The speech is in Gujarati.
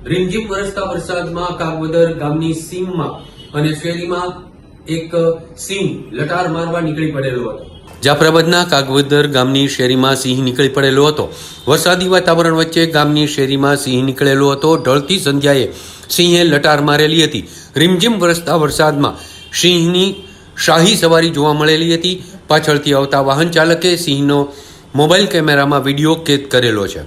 રીમઝીમ વરસતા વરસાદમાં કાગવદર ગામની સીમમાં અને શેરીમાં એક સિંહ લટાર મારવા નીકળી પડેલો હતો। જાફરાબાદના કાગવદર ગામની શેરીમાં સિંહ નીકળી પડેલો હતો। વરસાદી વાતાવરણ વચ્ચે ગામની શેરીમાં સિંહ નીકળેલો હતો। ઢળતી સંધ્યાએ સિંહે લટાર મારેલી હતી। રીમઝીમ વરસતા વરસાદમાં સિંહની શાહી સવારી જોવા મળેલી હતી। પાછળથી આવતા વાહન ચાલકે સિંહનો મોબાઈલ કેમેરામાં વિડીયો કેદ કરેલો છે।